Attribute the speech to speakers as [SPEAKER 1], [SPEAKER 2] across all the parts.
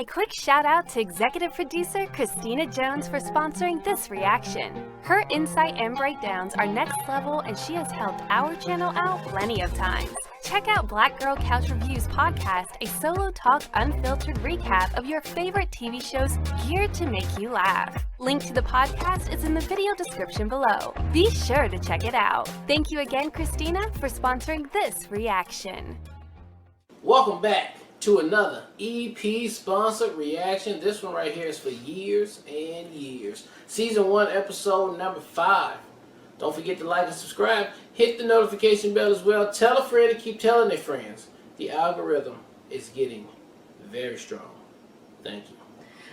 [SPEAKER 1] A quick shout out to executive producer Christina Jones for sponsoring this reaction. Her insight and breakdowns are next level and she has helped our channel out plenty of times. Check out Black Girl Couch Reviews podcast, a solo talk unfiltered recap of your favorite TV shows geared to make you laugh. Link to the podcast is in the video description below. Be sure to check it out. Thank you again, Christina, for sponsoring this reaction.
[SPEAKER 2] Welcome back to another EP sponsored reaction. This one right here is for years and years. Season 1, episode number 5. Don't forget to like and subscribe. Hit the notification bell as well. Tell a friend to keep telling their friends. The algorithm is getting very strong. Thank you.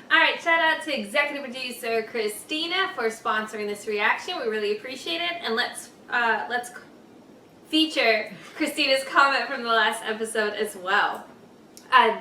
[SPEAKER 3] Alright, shout out to executive producer Christina for sponsoring this reaction. We really appreciate it. And let's feature Christina's comment from the last episode as well.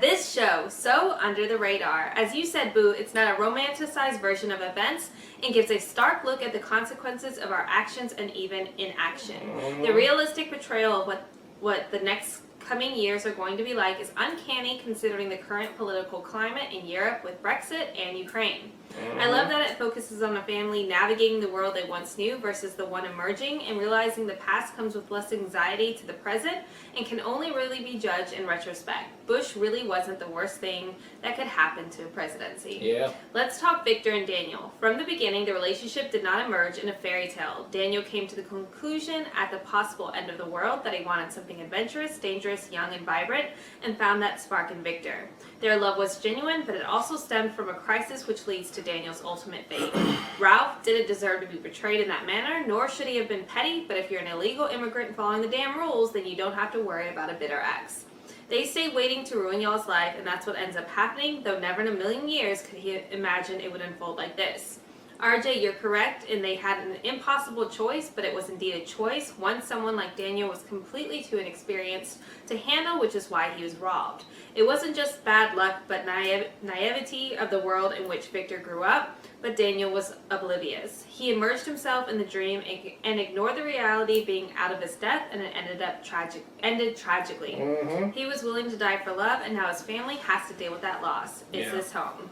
[SPEAKER 3] This show, so under the radar. As you said, Boo, it's not a romanticized version of events and gives a stark look at the consequences of our actions and even inaction. The realistic portrayal of what the next coming years are going to be like is uncanny considering the current political climate in Europe with Brexit and Ukraine. I love that it focuses on a family navigating the world they once knew versus the one emerging and realizing the past comes with less anxiety to the present and can only really be judged in retrospect. Bush really wasn't the worst thing that could happen to a presidency.
[SPEAKER 2] Yeah.
[SPEAKER 3] Let's talk Victor and Daniel. From the beginning, the relationship did not emerge in a fairy tale. Daniel came to the conclusion at the possible end of the world that he wanted something adventurous, dangerous, young, and vibrant, and found that spark in Victor. Their love was genuine, but it also stemmed from a crisis which leads to Daniel's ultimate fate. Ralph didn't deserve to be betrayed in that manner, nor should he have been petty, but if you're an illegal immigrant following the damn rules, then you don't have to worry about a bitter ex. They stay waiting to ruin y'all's life, and that's what ends up happening, though never in a million years could he imagine it would unfold like this. RJ, you're correct, and they had an impossible choice, but it was indeed a choice, one someone like Daniel was completely too inexperienced to handle, which is why he was robbed. It wasn't just bad luck, but naivety of the world in which Victor grew up, but Daniel was oblivious. He immersed himself in the dream and ignored the reality being out of his death, and it ended tragically. He was willing to die for love, and now his family has to deal with that loss. Is this home?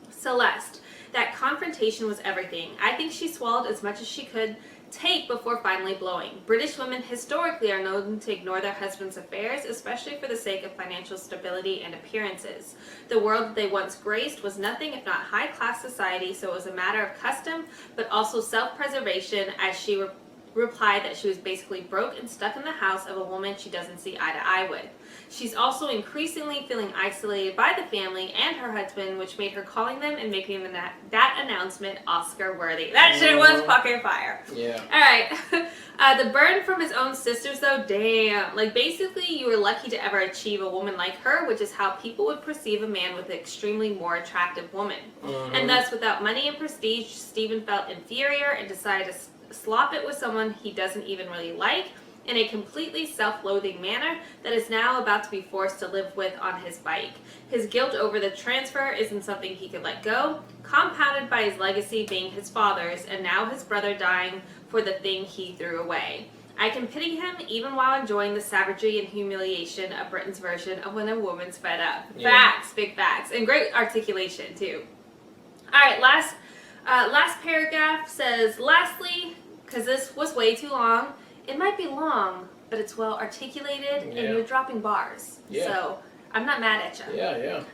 [SPEAKER 3] Celeste. That confrontation was everything. I think she swallowed as much as she could take before finally blowing. British women historically are known to ignore their husbands' affairs, especially for the sake of financial stability and appearances. The world that they once graced was nothing if not high-class society, so it was a matter of custom, but also self-preservation, as she replied that she was basically broke and stuck in the house of a woman she doesn't see eye to eye with. She's also increasingly feeling isolated by the family and her husband, which made her calling them and making that announcement Oscar-worthy. That shit was fucking fire.
[SPEAKER 2] Yeah.
[SPEAKER 3] Alright. The burden from his own sisters, though, damn. Like, basically, you were lucky to ever achieve a woman like her, which is how people would perceive a man with an extremely more attractive woman. And thus, without money and prestige, Stephen felt inferior and decided to slop it with someone he doesn't even really like, in a completely self-loathing manner that is now about to be forced to live with on his bike. His guilt over the transfer isn't something he could let go, compounded by his legacy being his father's, and now his brother dying for the thing he threw away. I can pity him even while enjoying the savagery and humiliation of Britain's version of when a woman's fed up. Facts, big facts, and great articulation too. Alright, last paragraph says, lastly, because this was way too long, it might be long, but it's well articulated, and you're dropping bars. So I'm not mad at you.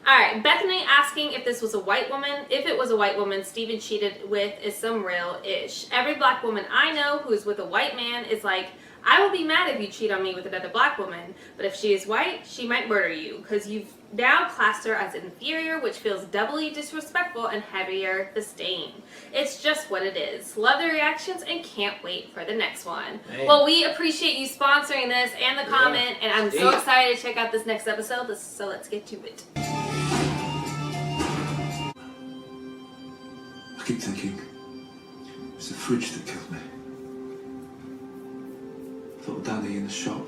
[SPEAKER 3] Alright, Bethany asking if this was a white woman. If it was a white woman Stephen cheated with is some real-ish. Every black woman I know who is with a white man is like, I will be mad if you cheat on me with another black woman, but if she is white, she might murder you, because you've now classed her as inferior, which feels doubly disrespectful and heavier disdain. It's just what it is. Love the reactions and can't wait for the next one. Well, we appreciate you sponsoring this and the comment, and I'm so excited to check out this next episode, so let's get to it.
[SPEAKER 4] I keep thinking, it's the fridge that killed me. Thought Daddy in the shop,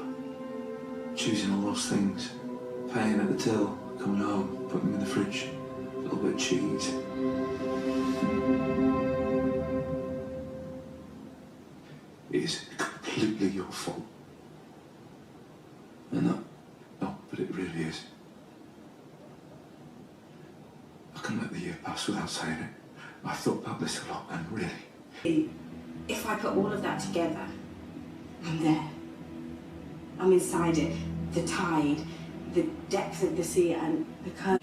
[SPEAKER 4] choosing all those things, paying at the till, coming home, putting them in the fridge, a little bit of cheese. It is completely your fault. And no, but it really is. guess without saying it, I thought about this a lot, and really...
[SPEAKER 5] If I put all of that together, I'm there. I'm inside it. The tide, the depth of the sea, and the current.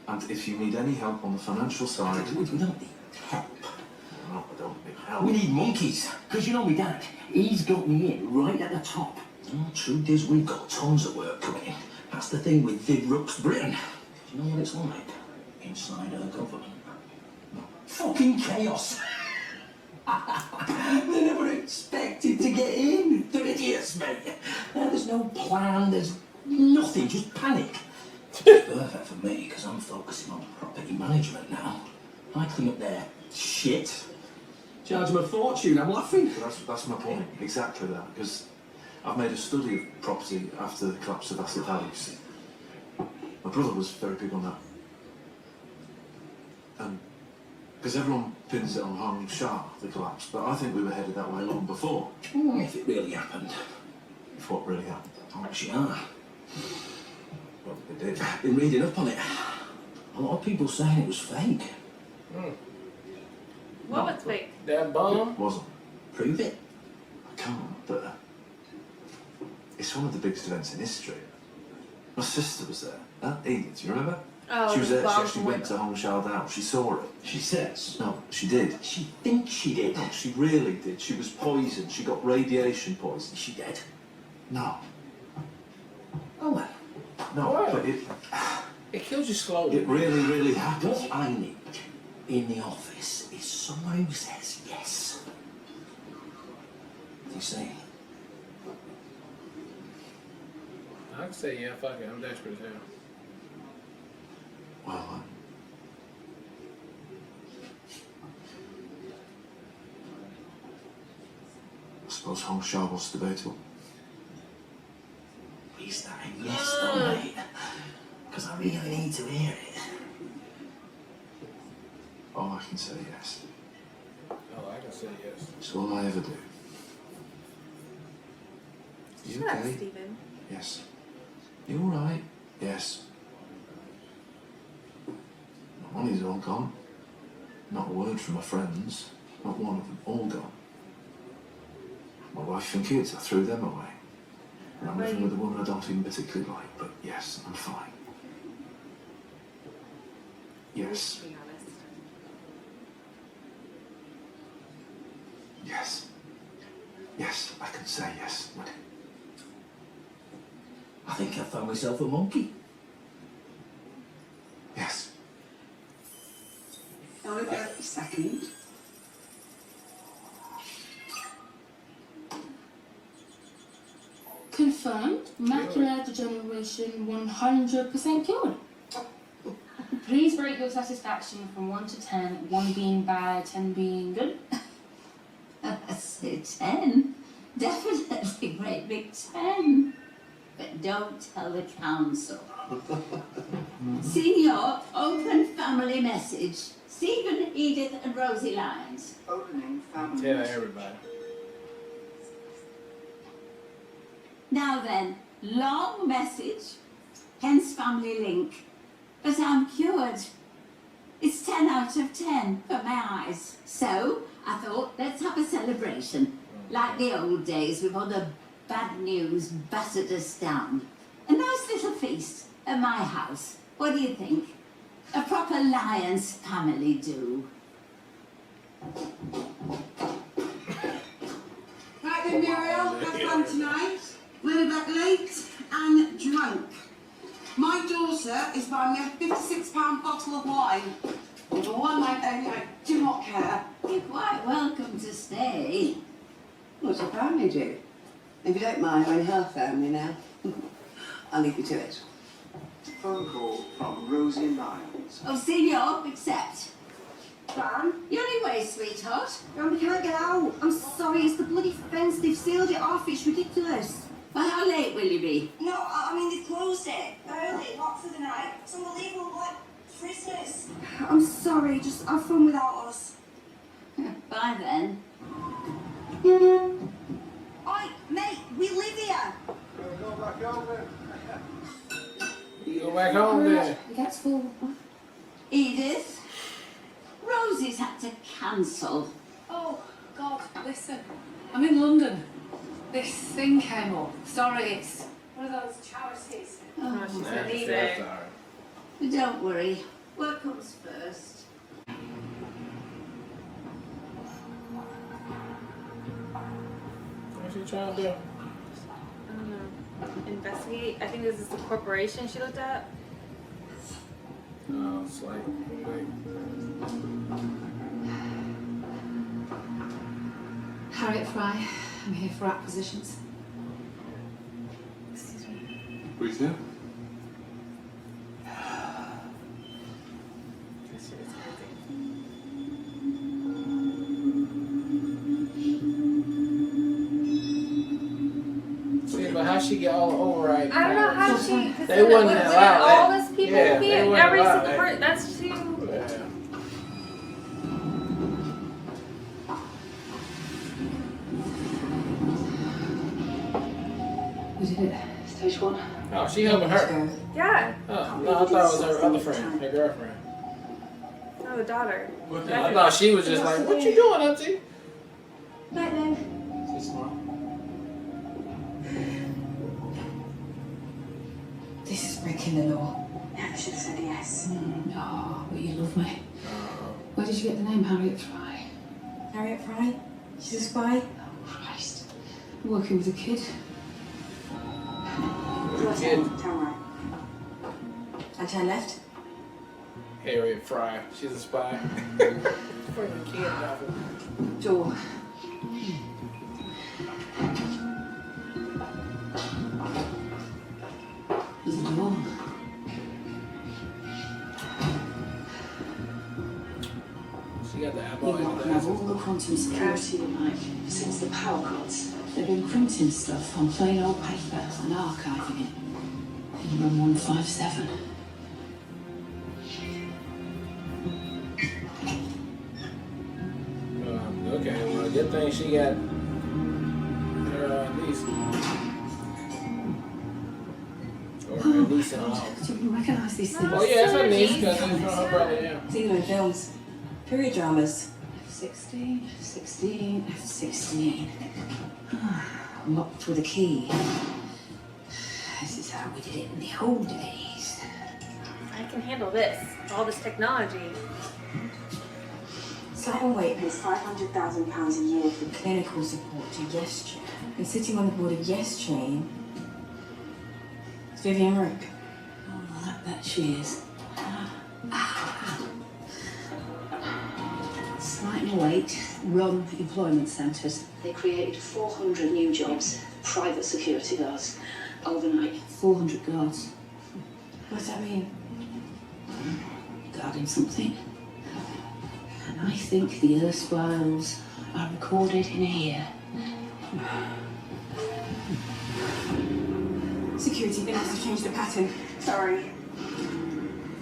[SPEAKER 4] And if you need any help on the financial side...
[SPEAKER 6] We don't need help.
[SPEAKER 4] No, I don't need help.
[SPEAKER 6] We need monkeys. Because you know me dad, he's got me in right at the top. The truth is, we've got tons of work coming in. That's the thing with Viv Rooks Britain. Do you know what it's like inside our government? Fucking chaos. They never expected to get in. They're idiots, mate. There's no plan, there's nothing, just panic. It's perfect for me, because I'm focusing on property management now. I clean up their shit. Charge them a fortune, I'm laughing.
[SPEAKER 4] That's my point, exactly that, because I've made a study of property after the collapse of asset values. My brother was very big on that. And because everyone pins it on Hong Shah, the collapse, but I think we were headed that way long before.
[SPEAKER 6] If it really happened.
[SPEAKER 4] If what really happened.
[SPEAKER 6] Hong Shah.
[SPEAKER 4] Well, it did.
[SPEAKER 6] Been reading up on it. A lot of people saying it was fake.
[SPEAKER 3] What was fake?
[SPEAKER 2] That bomb?
[SPEAKER 4] It wasn't.
[SPEAKER 6] Prove it.
[SPEAKER 4] I can't, but it's one of the biggest events in history. My sister was there. Edith, do you remember?
[SPEAKER 3] Oh,
[SPEAKER 4] She was there, she
[SPEAKER 3] bomb
[SPEAKER 4] actually went to Hong Shao Dao. She saw it.
[SPEAKER 6] She says.
[SPEAKER 4] No, she did.
[SPEAKER 6] She thinks she did.
[SPEAKER 4] No, she really did. She was poisoned. She got radiation poison.
[SPEAKER 6] Is she dead?
[SPEAKER 4] No.
[SPEAKER 6] Oh well.
[SPEAKER 4] No,
[SPEAKER 2] Wow.
[SPEAKER 4] but
[SPEAKER 2] It kills you slowly.
[SPEAKER 4] it really, really happened.
[SPEAKER 6] What I need in the office is someone who says yes. What do you say?
[SPEAKER 2] I can say yeah, fuck it. I'm desperate as hell.
[SPEAKER 4] Well, I suppose Hong Shao was debatable.
[SPEAKER 6] Is that a yes though, mate? Because I really need to hear it.
[SPEAKER 4] Oh, I can say yes.
[SPEAKER 2] Oh, I can say yes.
[SPEAKER 4] It's all I ever do. You
[SPEAKER 3] Shut up,
[SPEAKER 4] okay?
[SPEAKER 3] Stephen.
[SPEAKER 4] Yes. You alright? Yes. My money's all gone. Not a word from my friends. Not one of them. All gone. My wife and kids, I threw them away. And I'm living with a woman I don't even particularly like, but yes, I'm fine. Yes.
[SPEAKER 3] To be honest.
[SPEAKER 4] Yes. Yes, I can say yes.
[SPEAKER 6] I think I found myself a monkey.
[SPEAKER 4] Yes.
[SPEAKER 5] I'll go a second.
[SPEAKER 7] Confirmed. Macular degeneration 100% cured. Please rate your satisfaction from 1 to 10, 1 being bad, 10 being good.
[SPEAKER 8] I say 10. Definitely great big 10. But don't tell the council. Senior, open family message. Stephen, Edith and Rosie Lyons.
[SPEAKER 5] Opening family.
[SPEAKER 2] Tell everybody.
[SPEAKER 8] Now then, long message, hence family link. But I'm cured. It's 10 out of 10 for my eyes. So I thought, let's have a celebration. Like the old days before the bad news battered us down. A nice little feast at my house. What do you think? A proper Lyons family do.
[SPEAKER 5] Right then, Muriel, have fun tonight. We'll be back late and drunk. My daughter is buying me a £56 bottle of wine. And for one night only, I do not care.
[SPEAKER 8] You're quite welcome to stay.
[SPEAKER 5] What's your family do? If you don't mind, I'm her family now. I'll leave you to it.
[SPEAKER 9] Phone call from Rosie Lyons.
[SPEAKER 8] Oh, senior, accept.
[SPEAKER 5] Fran?
[SPEAKER 8] You're anyway, sweetheart.
[SPEAKER 5] Fran, we can't get out. I'm sorry, it's the bloody fence. They've sealed it off. It's ridiculous.
[SPEAKER 8] Well, how late will you be?
[SPEAKER 10] No, I mean, they've closed it early, not for the night. It's unbelievable, like Christmas.
[SPEAKER 5] I'm sorry, just have fun without us.
[SPEAKER 8] Bye then.
[SPEAKER 10] Oi, mate, we live here.
[SPEAKER 2] You go back home then.
[SPEAKER 7] The cat's full.
[SPEAKER 8] Edith, cancel.
[SPEAKER 11] Oh, God, listen. I'm in London. This thing came up. Sorry, it's one of those charities.
[SPEAKER 3] Oh, she said
[SPEAKER 2] That's
[SPEAKER 3] either.
[SPEAKER 2] alright.
[SPEAKER 8] But don't worry, work comes first.
[SPEAKER 2] What's she trying to do?
[SPEAKER 3] I don't know. Investigate. I think this is the corporation she looked at.
[SPEAKER 2] Oh, it's like,
[SPEAKER 11] Harriet Fry. I'm here for acquisitions.
[SPEAKER 4] Who's there?
[SPEAKER 2] see, but how she get all the override?
[SPEAKER 3] I don't know how
[SPEAKER 2] powers?
[SPEAKER 3] she.
[SPEAKER 2] They wouldn't allow
[SPEAKER 3] all
[SPEAKER 2] that.
[SPEAKER 3] this people
[SPEAKER 2] Yeah,
[SPEAKER 3] here.
[SPEAKER 2] they wouldn't
[SPEAKER 3] Every
[SPEAKER 2] allow
[SPEAKER 3] single
[SPEAKER 2] that.
[SPEAKER 3] person. That's too.
[SPEAKER 2] Yeah.
[SPEAKER 11] We did it. Stage 1.
[SPEAKER 2] Oh, she helping her.
[SPEAKER 3] Yeah.
[SPEAKER 2] Oh, no, I thought it was her other friend, her girlfriend.
[SPEAKER 3] Oh, the daughter.
[SPEAKER 2] I thought she was just like, what you doing, auntie?
[SPEAKER 8] Night then.
[SPEAKER 4] See you tomorrow.
[SPEAKER 11] This is breaking the law.
[SPEAKER 10] Yeah, I should have said yes.
[SPEAKER 11] Oh, but you love me. Where did you get the name Harriet Fry?
[SPEAKER 10] Harriet Fry? She's a spy?
[SPEAKER 11] Oh, Christ. I'm working with a kid.
[SPEAKER 2] Kid.
[SPEAKER 10] Turn right. And turn left?
[SPEAKER 2] Harriet Fry. She's a spy. Freaking kid novel.
[SPEAKER 11] Door. There's a door.
[SPEAKER 2] She got the apple
[SPEAKER 11] You've
[SPEAKER 2] in
[SPEAKER 11] got
[SPEAKER 2] the
[SPEAKER 11] to have all
[SPEAKER 2] glasses.
[SPEAKER 11] the quantum security you like.
[SPEAKER 10] Since the power cuts.
[SPEAKER 11] They've been printing stuff on plain old paper and archiving it in room 157.
[SPEAKER 2] Okay, well, good thing she got her niece. Or her niece in law.
[SPEAKER 11] Do you recognise these things?
[SPEAKER 2] Oh, yeah, it's her niece because it's from her brother, yeah.
[SPEAKER 10] Seen them in films. Period dramas.
[SPEAKER 11] F16, F16, F16. Locked with a key. This is how we did it in the old days.
[SPEAKER 3] I can handle this. All this technology.
[SPEAKER 10] Simon Waite pays £500,000 a year for clinical support to Yes Chain. And sitting on the board of Yes Chain is Vivian Rook.
[SPEAKER 11] Oh, that she is. Slight and Weight run employment centres.
[SPEAKER 12] They created 400 new jobs, private security guards, overnight.
[SPEAKER 11] 400 guards.
[SPEAKER 10] What does that mean?
[SPEAKER 11] Guarding something. And I think the erstwhiles are recorded in here.
[SPEAKER 10] Security, been asked to change the pattern. Sorry.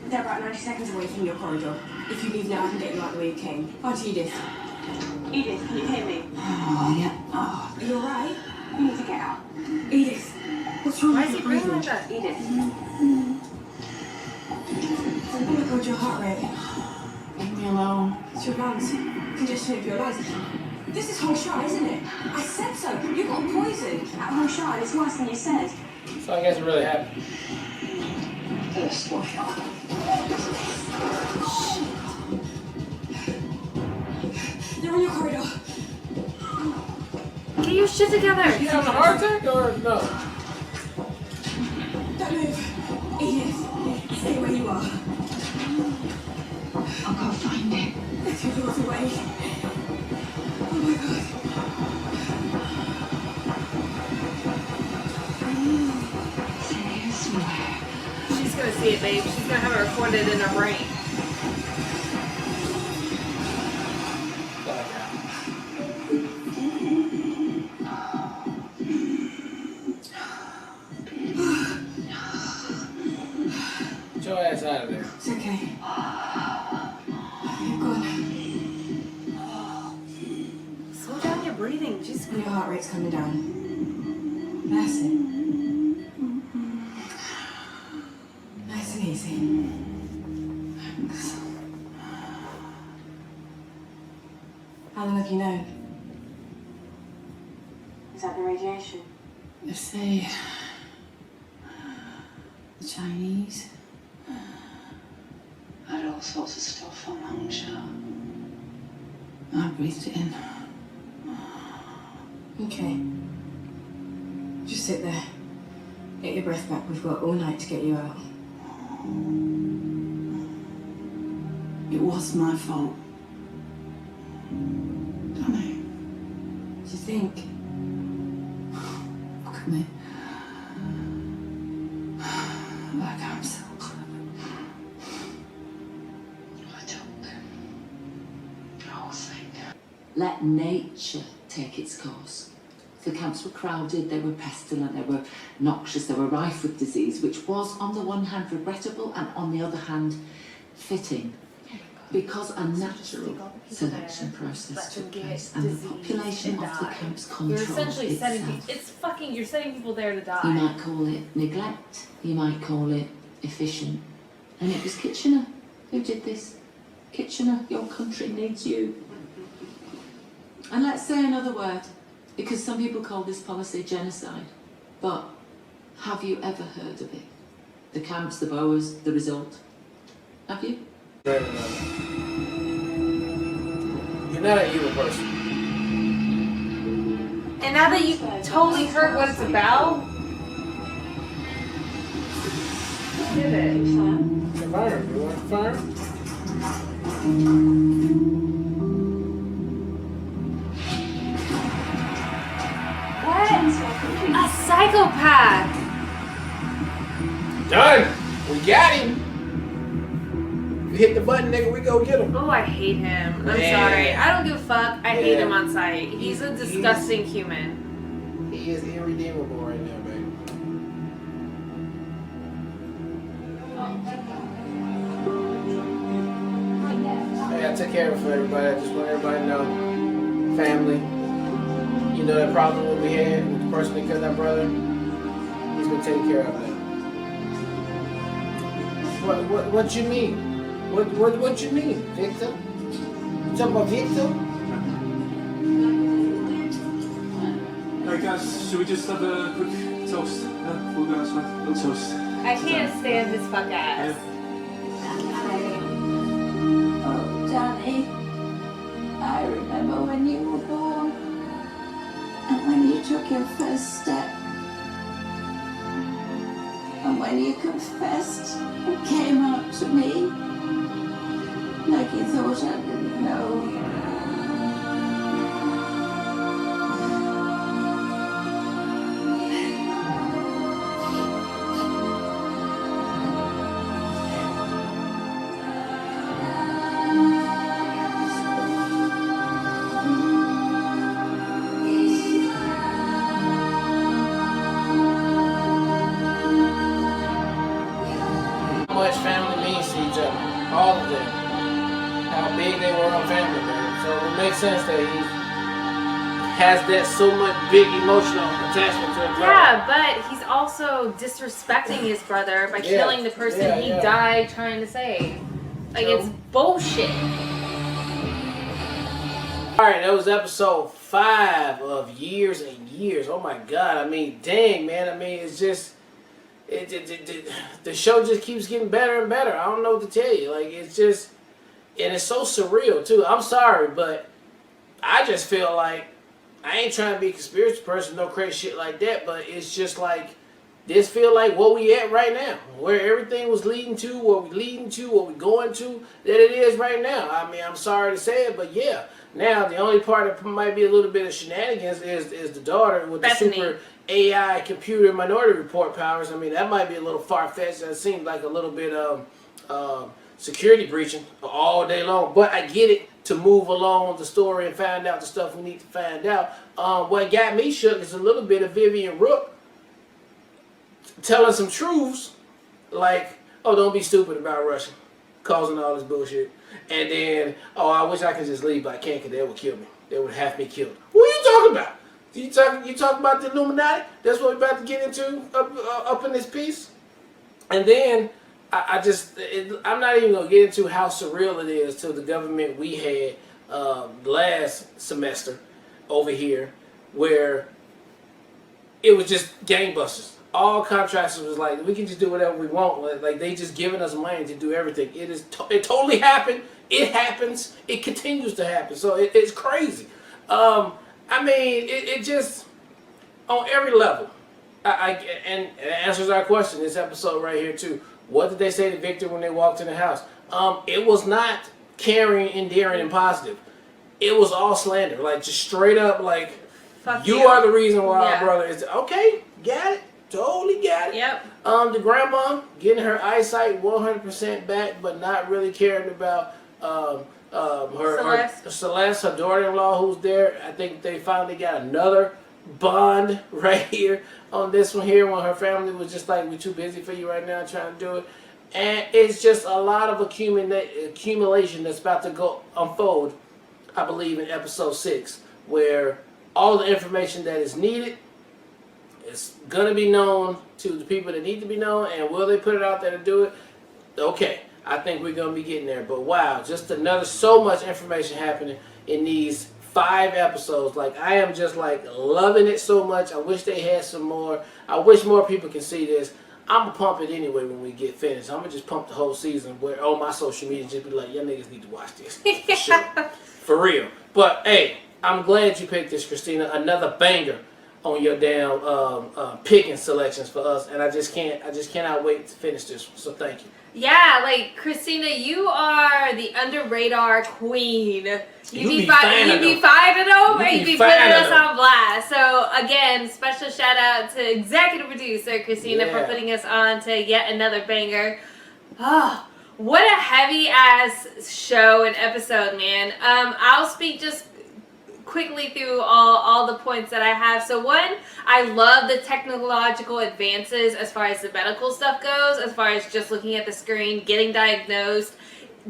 [SPEAKER 10] They're about 90 seconds away from your corridor. If you leave now, I can get you out the way you came. Auntie Edith. Edith, can you hear me?
[SPEAKER 11] Oh, yeah. Oh.
[SPEAKER 10] Are you alright? You need to get out. Edith, what's wrong
[SPEAKER 3] Why
[SPEAKER 10] with
[SPEAKER 3] is he
[SPEAKER 10] your
[SPEAKER 3] breathing
[SPEAKER 10] breathing?
[SPEAKER 3] like that? Edith.
[SPEAKER 10] I'm gonna record your heart rate.
[SPEAKER 11] Leave me alone.
[SPEAKER 10] It's your lungs. Congestion of your lungs. This is Hongsha, isn't it? I said so. You got poison at Hongsha, and it's worse than you said.
[SPEAKER 2] So I guess it really happened.
[SPEAKER 11] Erstwhile.
[SPEAKER 10] They're in your corridor.
[SPEAKER 3] Get your shit together.
[SPEAKER 2] You having a heart attack or no?
[SPEAKER 10] Don't move. Edith, stay where you are.
[SPEAKER 11] I'll go find it.
[SPEAKER 10] Get your doors away. Oh my god.
[SPEAKER 3] She's gonna see it, babe. She's gonna have it recorded in her brain.
[SPEAKER 2] Get your ass out of there.
[SPEAKER 10] It's okay. You're good.
[SPEAKER 3] Slow down your breathing. Just
[SPEAKER 10] Your heart rate's coming down. That's it. Nice and easy. How long have you known? Is that the radiation?
[SPEAKER 11] They say the Chinese
[SPEAKER 12] Had all sorts of stuff on Hangzhou.
[SPEAKER 11] I breathed it in.
[SPEAKER 10] Okay. Just sit there. Get your breath back. We've got all night to get you out.
[SPEAKER 11] It was my fault. Danny,
[SPEAKER 10] Do you think?
[SPEAKER 11] look at me. Like I'm so clever.
[SPEAKER 12] I took the whole thing.
[SPEAKER 11] Let nature take its course. The camps were crowded, they were pestilent, they were noxious, they were rife with disease, which was on the one hand regrettable and on the other hand fitting. Because a natural selection process took place and the population of the camps
[SPEAKER 3] You're
[SPEAKER 11] controlled
[SPEAKER 3] essentially setting
[SPEAKER 11] itself.
[SPEAKER 3] you're setting people there to
[SPEAKER 11] You
[SPEAKER 3] die.
[SPEAKER 11] might call it neglect, you might call it efficient. And it was Kitchener who did this. Kitchener, your country needs you. And let's say another word, because some people call this policy genocide. But have you ever heard of it? The camps, the Boers, the result. Have you?
[SPEAKER 2] You're not an evil person.
[SPEAKER 3] And now that you totally heard what it's about, did it.
[SPEAKER 2] Confirm. You want to confirm?
[SPEAKER 3] What? A psychopath!
[SPEAKER 2] Done. We got him. You hit the button, nigga. We go get him.
[SPEAKER 3] Oh, I hate him. I'm
[SPEAKER 2] Man.
[SPEAKER 3] sorry. I don't give a fuck. I hate
[SPEAKER 2] Yeah.
[SPEAKER 3] him on sight. He's a disgusting human.
[SPEAKER 2] He is irredeemable right now, baby. Hey, I took care of it for everybody. I just want everybody to know. Family. You know that problem that we had with the person that killed our brother? He's been taken care of now. What you mean? What you mean, Victor? You talking about Victor?
[SPEAKER 13] Hey guys, should we just have a quick toast? Full glass, right? Little toast.
[SPEAKER 3] I can't stand his fuck ass.
[SPEAKER 8] Oh, Danny, I remember when you were born and when you took your first step and when you confessed and came out to me like you thought I didn't know.
[SPEAKER 2] How much family means to each other. All of them. How big they were on family, man. So it makes sense that he has that so much big emotional attachment to his brother.
[SPEAKER 3] Yeah, but he's also disrespecting his brother by killing the person he died trying to save. Like, it's bullshit.
[SPEAKER 2] Alright, that was episode 5 of Years and Years. Oh my god, I mean, dang, man. I mean, it's just... the show just keeps getting better and better. I don't know what to tell you. Like, it's just... And it's so surreal, too. I'm sorry, but I just feel like... I ain't trying to be a conspiracy person, no crazy shit like that, but it's just like... This feel like what we at right now. Where everything was leading to, what we leading to, what we going to, that it is right now. I mean, I'm sorry to say it, but yeah. Now, the only part that might be a little bit of shenanigans is the daughter with
[SPEAKER 3] Bethany.
[SPEAKER 2] the super AI computer Minority Report powers. I mean, that might be a little far-fetched. That seems like a little bit of security breaching all day long. But I get it to move along the story and find out the stuff we need to find out. What got me shook is a little bit of Vivian Rook telling some truths like, oh, don't be stupid about Russia, causing all this bullshit. And then, oh, I wish I could just leave, but I can't because they would kill me. They would have me killed. What are you talking about? You talking about the Illuminati? That's what we're about to get into up in this piece? And then, I'm not even going to get into how surreal it is to the government we had last semester over here, where it was just gangbusters. All contractors was like, we can just do whatever we want. Like they just giving us money to do everything. It totally happened. It happens. It continues to happen. So it's crazy. I mean, it just on every level. And it answers our question. This episode right here too. What did they say to Victor when they walked in the house? It was not caring, endearing, and positive. It was all slander. Like just straight up. Like you are the reason why our brother is okay. Got it. Totally got it.
[SPEAKER 3] Yep.
[SPEAKER 2] The grandma getting her eyesight 100% back, but not really caring about Celeste, her daughter-in-law, who's there. I think they finally got another bond right here on this one here, when her family was just like, we're too busy for you right now trying to do it. And it's just a lot of accumulation that's about to unfold, I believe, in episode 6, where all the information that is needed, it's going to be known to the people that need to be known, and will they put it out there to do it? Okay, I think we're going to be getting there. But wow, just so much information happening in these 5 episodes. Like, I am just like loving it so much. I wish they had some more. I wish more people can see this. I'm going to pump it anyway when we get finished. I'm going to just pump the whole season where on my social media just be like, y'all niggas need to watch this. For sure. For real. But hey, I'm glad you picked this, Christina. Another banger on your damn picking selections for us, and I just cannot wait to finish this one. So thank you.
[SPEAKER 3] Yeah, like Christina, you are the under radar queen. You be
[SPEAKER 2] finding
[SPEAKER 3] them, or you be putting us on blast. So again, special shout out to executive producer Christina for putting us on to yet another banger. Oh, what a heavy ass show and episode, man. I'll speak just quickly through all the points that I have. So one, I love the technological advances as far as the medical stuff goes, as far as just looking at the screen, getting diagnosed,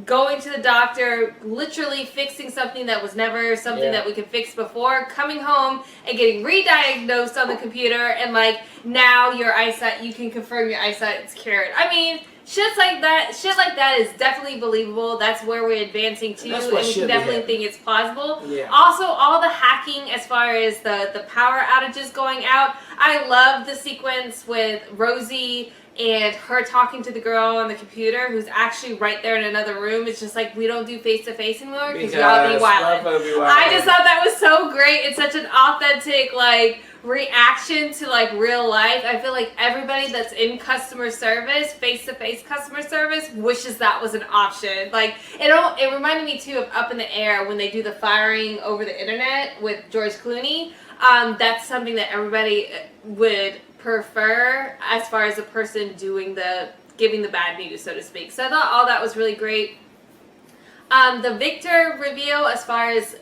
[SPEAKER 3] going to the doctor, literally fixing something that was never something that we could fix before, coming home and getting re-diagnosed on the computer, and like now your eyesight, you can confirm your eyesight's cured. I mean, shit like that is definitely believable. That's where we're advancing to, and we can definitely think it's plausible.
[SPEAKER 2] Yeah.
[SPEAKER 3] Also, all the hacking as far as the power outages going out. I love the sequence with Rosie and her talking to the girl on the computer who's actually right there in another room. It's just like, we don't do face-to-face anymore because y'all be wild. I just thought that was so great. It's such an authentic, like, reaction to like real life. I feel like everybody that's in customer service, face-to-face customer service, wishes that was an option. Like it reminded me too of Up in the Air when they do the firing over the internet with George Clooney. That's something that everybody would prefer as far as the person giving the bad news, so to speak. So I thought all that was really great. The Victor reveal, as far as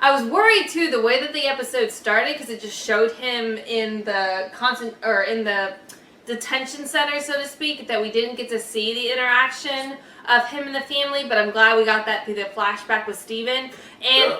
[SPEAKER 3] I was worried too, the way that the episode started, because it just showed him in the detention center, so to speak, that we didn't get to see the interaction of him and the family, but I'm glad we got that through the flashback with Steven. And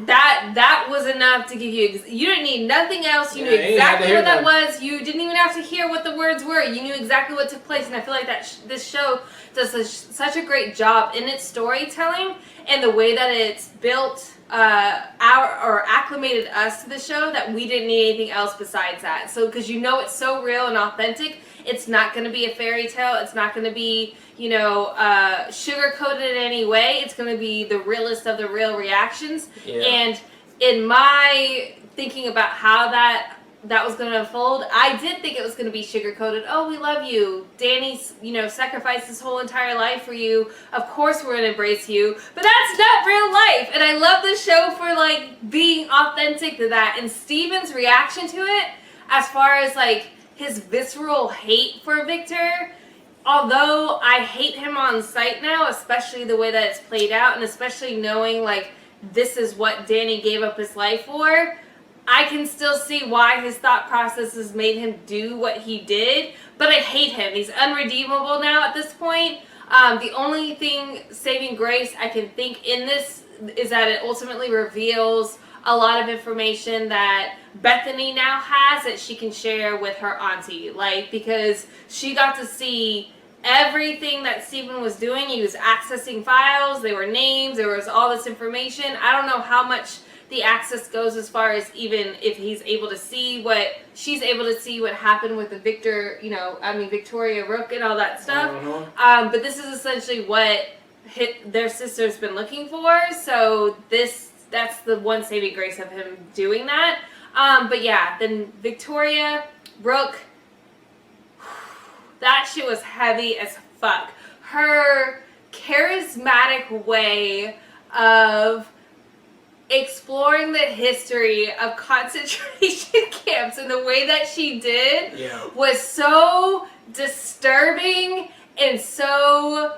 [SPEAKER 3] that was enough to give you didn't need nothing else. You knew exactly what that was. You didn't even have to hear what the words were. You knew exactly what took place. And I feel like that this show does such a great job in its storytelling and the way that it's built acclimated us to the show, that we didn't need anything else besides that. So because you know it's so real and authentic, it's not going to be a fairy tale. It's not going to be, sugar-coated in any way. It's going to be the realest of the real reactions. Yeah. And in my thinking about how that was going to unfold, I did think it was going to be sugar-coated. Oh, we love you. Danny's, sacrificed his whole entire life for you. Of course we're going to embrace you. But that's not real life. And I love the show for, being authentic to that. And Steven's reaction to it, as far as, his visceral hate for Victor, although I hate him on sight now, especially the way that it's played out, and especially knowing, this is what Danny gave up his life for, I can still see why his thought processes made him do what he did, but I hate him. He's unredeemable now at this point. The only thing saving grace I can think in this is that it ultimately reveals a lot of information that Bethany now has that she can share with her auntie. Because she got to see everything that Stephen was doing. He was accessing files, there were names, there was all this information. I don't know how much the access goes as far as even if he's able to see what, she's able to see what happened with the Victoria Rook and all that stuff. But this is essentially what their sister's been looking for. So that's the one saving grace of him doing that. But yeah, then Victoria Rook, that shit was heavy as fuck. Her charismatic way of exploring the history of concentration camps and the way that she did was so disturbing, and so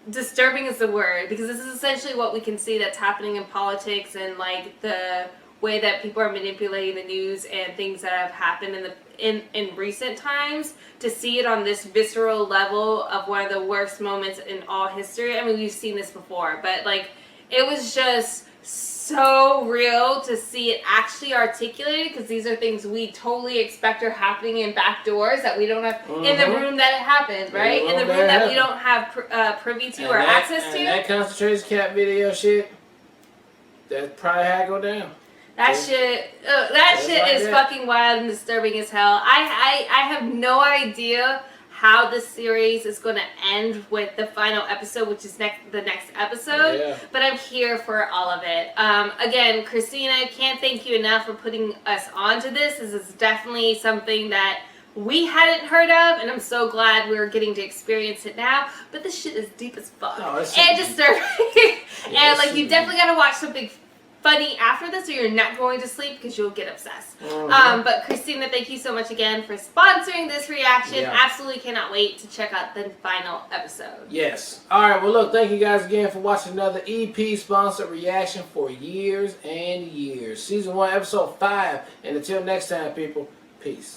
[SPEAKER 3] disturbing is the word, because this is essentially what we can see that's happening in politics and like the way that people are manipulating the news and things that have happened in recent times. To see it on this visceral level of one of the worst moments in all history. I mean, we've seen this before, but like it was just so real to see it actually articulated, because these are things we totally expect are happening in back doors that we don't have in the room that it happened, right? In the room that we don't have privy to or access to.
[SPEAKER 2] And that concentration camp video shit, that's probably how it go down.
[SPEAKER 3] That shit is fucking wild and disturbing as hell. I have no idea how this series is going to end with the final episode, which is the next episode. But I'm here for all of it. Again, Christina, can't thank you enough for putting us onto this. This is definitely something that we hadn't heard of, and I'm so glad we're getting to experience it now. But this shit is deep as fuck and disturbing. And like, you definitely got to watch something funny after this, or you're not going to sleep because you'll get obsessed. But Christina, thank you so much again for sponsoring this reaction. Absolutely cannot wait to check out the final episode.
[SPEAKER 2] Yes. Alright, well look, thank you guys again for watching another EP sponsored reaction for years and years. Season 1, episode 5. And until next time, people, peace.